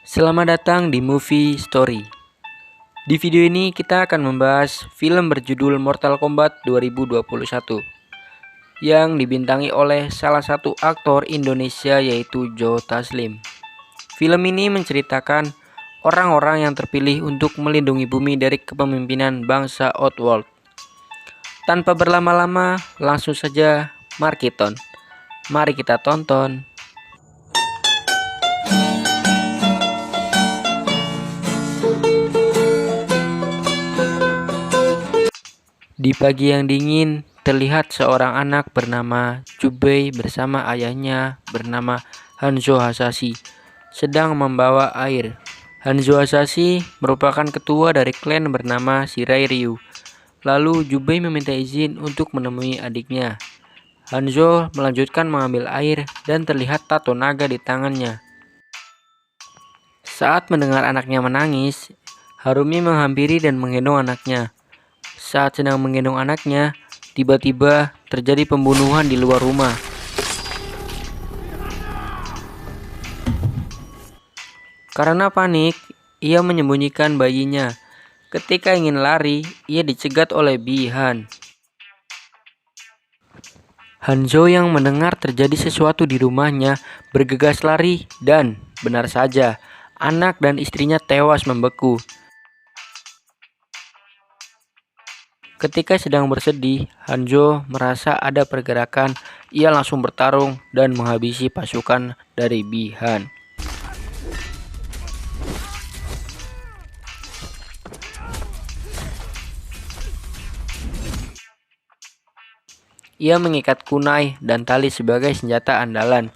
Selamat datang di Movie Story. Di video ini kita akan membahas film berjudul Mortal Kombat 2021 yang dibintangi oleh salah satu aktor Indonesia yaitu Joe Taslim. Film ini menceritakan orang-orang yang terpilih untuk melindungi bumi dari kepemimpinan bangsa Outworld. Tanpa berlama-lama, langsung saja Markiton. Mari kita tonton. Di pagi yang dingin, terlihat seorang anak bernama Jubei bersama ayahnya bernama Hanzo Hasashi sedang membawa air. Hanzo Hasashi merupakan ketua dari klan bernama Shirai Ryu. Lalu Jubei meminta izin untuk menemui adiknya. Hanzo melanjutkan mengambil air dan terlihat tato naga di tangannya. Saat mendengar anaknya menangis, Harumi menghampiri dan menggendong anaknya. Saat sedang menggendong anaknya, tiba-tiba terjadi pembunuhan di luar rumah. Karena panik, ia menyembunyikan bayinya. Ketika ingin lari, ia dicegat oleh Bi-han. Hanzo yang mendengar terjadi sesuatu di rumahnya bergegas lari dan, benar saja, anak dan istrinya tewas membeku. Ketika sedang bersedih, Hanzo merasa ada pergerakan. Ia langsung bertarung dan menghabisi pasukan dari Bi-han. Ia mengikat kunai dan tali sebagai senjata andalan.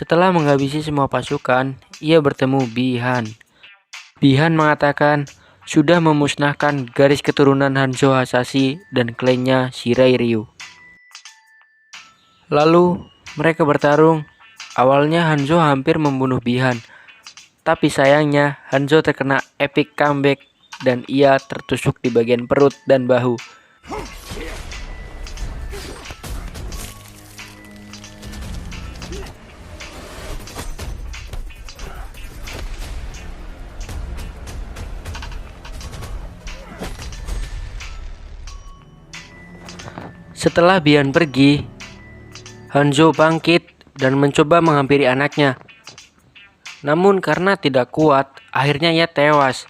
Setelah menghabisi semua pasukan, ia bertemu Bi-han. Bi-han mengatakan sudah memusnahkan garis keturunan Hanzo Hasashi dan klannya Shirai Ryu. Lalu mereka bertarung. Awalnya Hanzo hampir membunuh Bi-han, tapi sayangnya Hanzo terkena epic comeback dan ia tertusuk di bagian perut dan bahu. Setelah Bi-han pergi, Hanzo bangkit dan mencoba menghampiri anaknya. Namun karena tidak kuat, akhirnya ia tewas.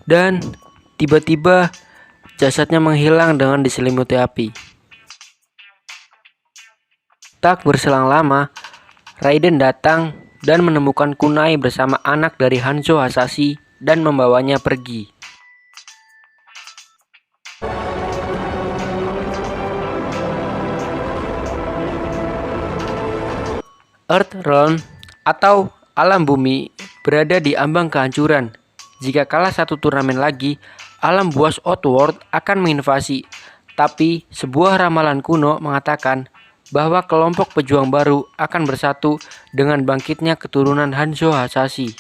Dan tiba-tiba jasadnya menghilang dengan diselimuti api. Tak berselang lama, Raiden datang dan menemukan kunai bersama anak dari Hanzo Hasashi dan membawanya pergi. Earthrealm atau alam bumi berada di ambang kehancuran. Jika kalah satu turnamen lagi, alam buas Outworld akan menginvasi. Tapi sebuah ramalan kuno mengatakan bahwa kelompok pejuang baru akan bersatu dengan bangkitnya keturunan Hanzo Hasashi.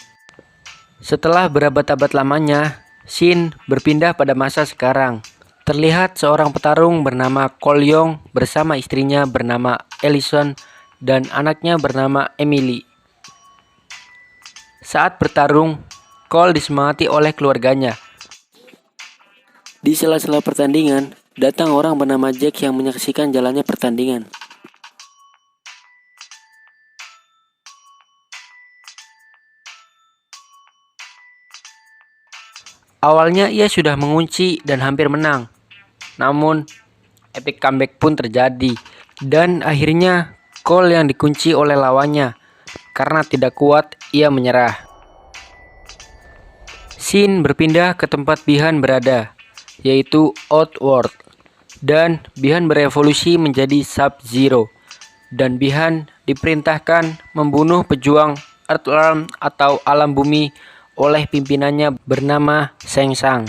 Setelah berabad-abad lamanya, Shin berpindah pada masa sekarang. Terlihat seorang petarung bernama Cole Young bersama istrinya bernama Ellison dan anaknya bernama Emily. Saat bertarung, Cole disemangati oleh keluarganya. Di sela-sela pertandingan, datang orang bernama Jack yang menyaksikan jalannya pertandingan. Awalnya ia sudah mengunci dan hampir menang. Namun, epic comeback pun terjadi. Dan akhirnya Cole yang dikunci oleh lawannya. Karena tidak kuat, ia menyerah. Shin berpindah ke tempat Bi-han berada, yaitu Outworld. Dan Bi-han berevolusi menjadi Sub-Zero. Dan Bi-han diperintahkan membunuh pejuang Earthrealm atau alam bumi oleh pimpinannya bernama Shang Tsung.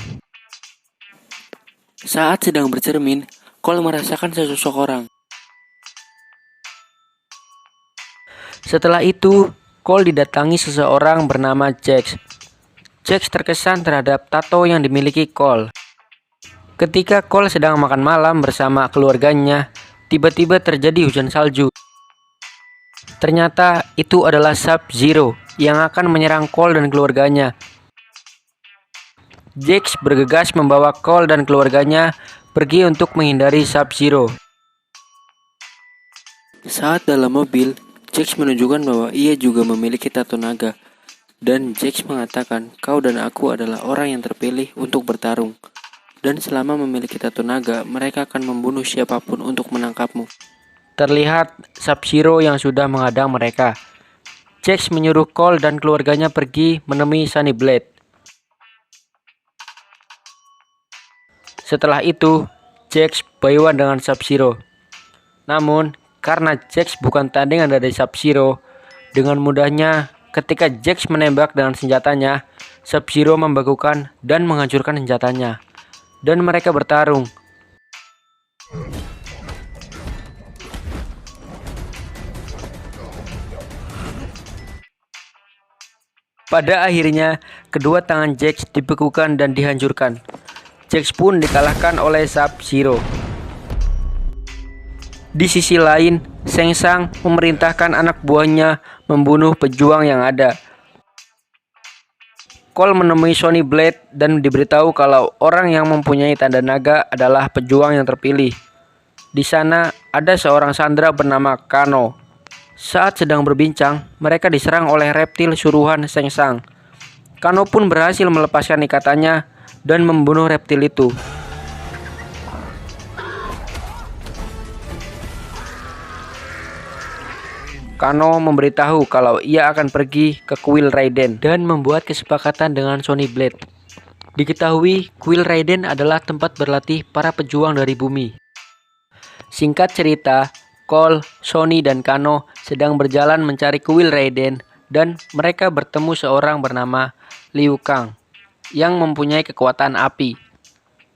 Saat sedang bercermin, Cole merasakan sesosok orang. Setelah itu, Cole didatangi seseorang bernama Jax. Jax terkesan terhadap tato yang dimiliki Cole. Ketika Cole sedang makan malam bersama keluarganya, tiba-tiba terjadi hujan salju. Ternyata itu adalah Sub-Zero yang akan menyerang Cole dan keluarganya. Jax bergegas membawa Cole dan keluarganya pergi untuk menghindari Sub-Zero. Saat dalam mobil, Jax menunjukkan bahwa ia juga memiliki tato naga. Dan Jax mengatakan, "Kau dan aku adalah orang yang terpilih untuk bertarung. Dan selama memiliki tato naga, mereka akan membunuh siapapun untuk menangkapmu." Terlihat Sub-Zero yang sudah menghadang mereka. Jax menyuruh Cole dan keluarganya pergi menemui Sunny Blade. Setelah itu, Jax buy-one dengan Sub-Zero. Namun, karena Jax bukan tandingan dari Sub-Zero, dengan mudahnya ketika Jax menembak dengan senjatanya, Sub-Zero membekukan dan menghancurkan senjatanya. Dan mereka bertarung. Pada akhirnya, kedua tangan Jax dibekukan dan dihancurkan. Jax pun dikalahkan oleh Sub-Zero. Di sisi lain, Shang Tsung memerintahkan anak buahnya membunuh pejuang yang ada. Cole menemui Sunny Blade dan diberitahu kalau orang yang mempunyai tanda naga adalah pejuang yang terpilih. Di sana ada seorang sandera bernama Kano. Saat sedang berbincang, mereka diserang oleh reptil suruhan Shang Tsung. Kano pun berhasil melepaskan ikatannya dan membunuh reptil itu. Kano memberitahu kalau ia akan pergi ke Kuil Raiden dan membuat kesepakatan dengan Sunny Blade. Diketahui Kuil Raiden adalah tempat berlatih para pejuang dari bumi. Singkat cerita, Cole, Sunny, dan Kano sedang berjalan mencari Kuil Raiden dan mereka bertemu seorang bernama Liu Kang yang mempunyai kekuatan api.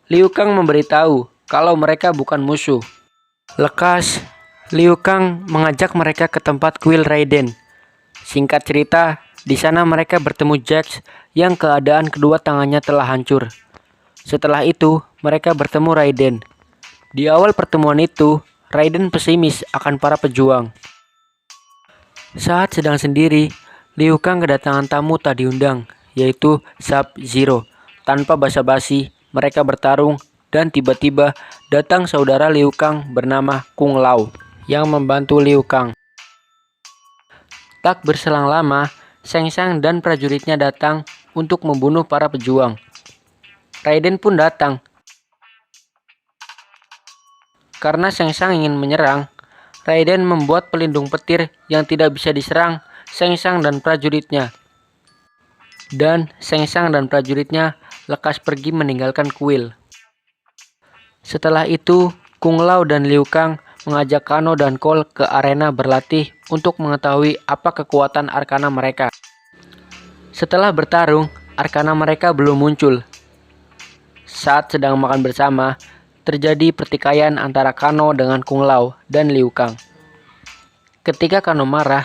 Liu Kang memberitahu kalau mereka bukan musuh. Lekas, Liu Kang mengajak mereka ke tempat Kuil Raiden. Singkat cerita, di sana mereka bertemu Jax yang keadaan kedua tangannya telah hancur. Setelah itu, mereka bertemu Raiden. Di awal pertemuan itu, Raiden pesimis akan para pejuang. Saat sedang sendiri, Liu Kang kedatangan tamu tak diundang, yaitu Sub-Zero. Tanpa basa-basi, mereka bertarung dan tiba-tiba datang saudara Liu Kang bernama Kung Lao yang membantu Liu Kang. Tak berselang lama, Shang Tsung dan prajuritnya datang untuk membunuh para pejuang. Raiden pun datang. Karena Shang Tsung ingin menyerang, Raiden membuat pelindung petir yang tidak bisa diserang Shang Tsung dan prajuritnya. Dan Shang Tsung dan prajuritnya lekas pergi meninggalkan kuil. Setelah itu, Kung Lao dan Liu Kang mengajak Kano dan Cole ke arena berlatih untuk mengetahui apa kekuatan arkana mereka. Setelah bertarung, arkana mereka belum muncul. Saat sedang makan bersama, terjadi pertikaian antara Kano dengan Kung Lao dan Liu Kang. Ketika Kano marah,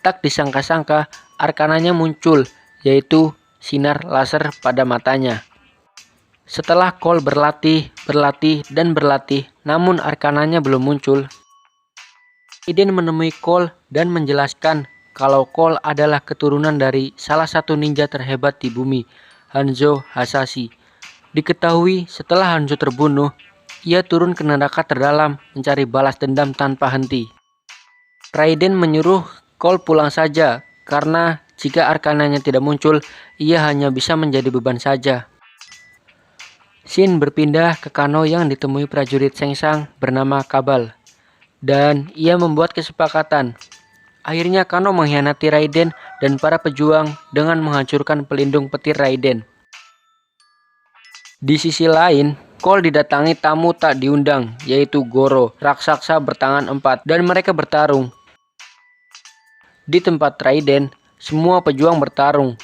tak disangka-sangka arkananya muncul, yaitu sinar laser pada matanya. Setelah Cole berlatih, namun arkananya belum muncul. Raiden menemui Cole dan menjelaskan kalau Cole adalah keturunan dari salah satu ninja terhebat di bumi, Hanzo Hasashi. Diketahui setelah Hanzo terbunuh, ia turun ke neraka terdalam mencari balas dendam tanpa henti. Raiden menyuruh Cole pulang saja karena jika arkananya tidak muncul, ia hanya bisa menjadi beban saja. Shin berpindah ke Kano yang ditemui prajurit Shang Tsung bernama Kabal, dan ia membuat kesepakatan. Akhirnya Kano mengkhianati Raiden dan para pejuang dengan menghancurkan pelindung petir Raiden. Di sisi lain, Cole didatangi tamu tak diundang, yaitu Goro, raksasa bertangan 4, dan mereka bertarung. Di tempat Raiden, semua pejuang bertarung.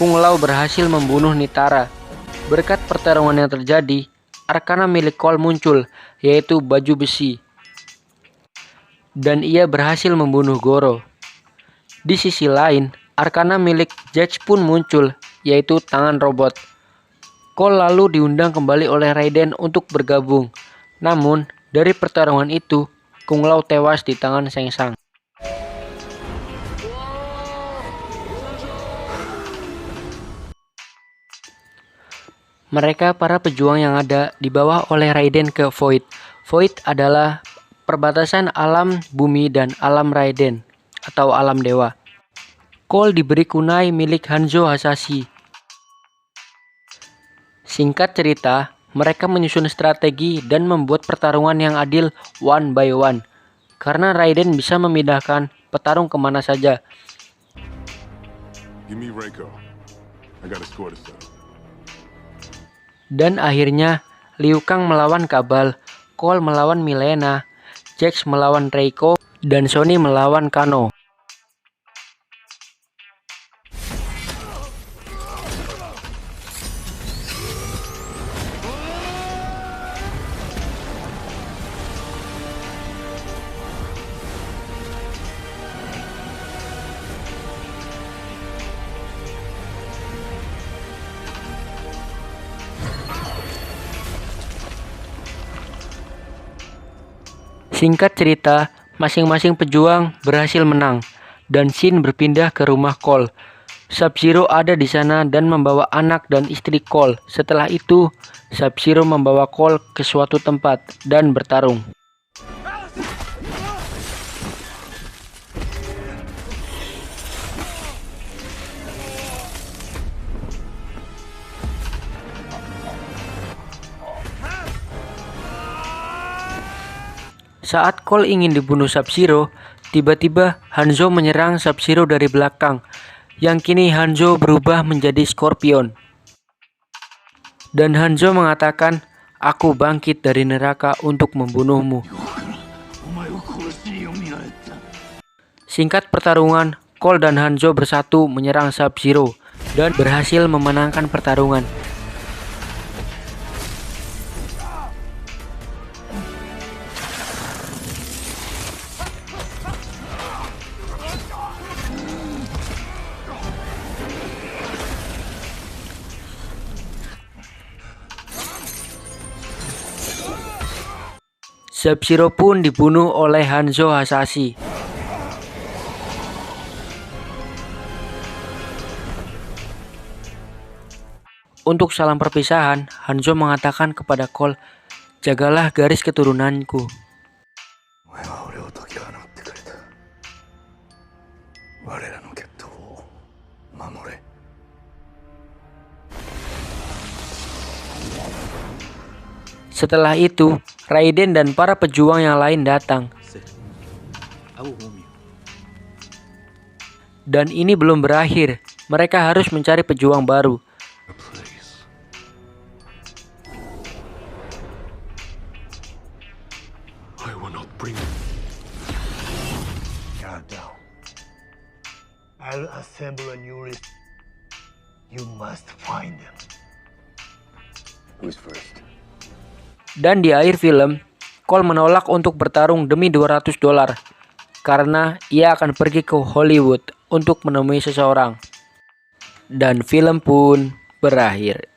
Kung Lao berhasil membunuh Nitara. Berkat pertarungan yang terjadi, arkana milik Cole muncul, yaitu baju besi. Dan ia berhasil membunuh Goro. Di sisi lain, arkana milik Jax pun muncul, yaitu tangan robot. Cole lalu diundang kembali oleh Raiden untuk bergabung. Namun, dari pertarungan itu, Kung Lao tewas di tangan Shang Tsung. Mereka para pejuang yang ada dibawa oleh Raiden ke Void. Void adalah perbatasan alam bumi dan alam Raiden atau alam dewa. Cole diberi kunai milik Hanzo Hasashi. Singkat cerita, mereka menyusun strategi dan membuat pertarungan yang adil one by one. Karena Raiden bisa memindahkan petarung kemana saja. Dan akhirnya, Liu Kang melawan Kabal, Cole melawan Milena, Jax melawan Reiko, dan Sonny melawan Kano. Singkat cerita, masing-masing pejuang berhasil menang, dan Shin berpindah ke rumah Cole. Sub-Zero ada di sana dan membawa anak dan istri Cole. Setelah itu, Sub-Zero membawa Cole ke suatu tempat dan bertarung. Saat Cole ingin dibunuh Sub-Zero, tiba-tiba Hanzo menyerang Sub-Zero dari belakang, yang kini Hanzo berubah menjadi Scorpion. Dan Hanzo mengatakan, "Aku bangkit dari neraka untuk membunuhmu." Singkat pertarungan, Cole dan Hanzo bersatu menyerang Sub-Zero dan berhasil memenangkan pertarungan. Sub-Zero pun dibunuh oleh Hanzo Hasashi. Untuk salam perpisahan, Hanzo mengatakan kepada Cole, "Jagalah garis keturunanku." Setelah itu, Raiden dan para pejuang yang lain datang. Dan ini belum berakhir, mereka harus mencari pejuang baru. I'll assemble a new list. You must find them. Who's first? Dan di akhir film, Cole menolak untuk bertarung demi $200 karena ia akan pergi ke Hollywood untuk menemui seseorang. Dan film pun berakhir.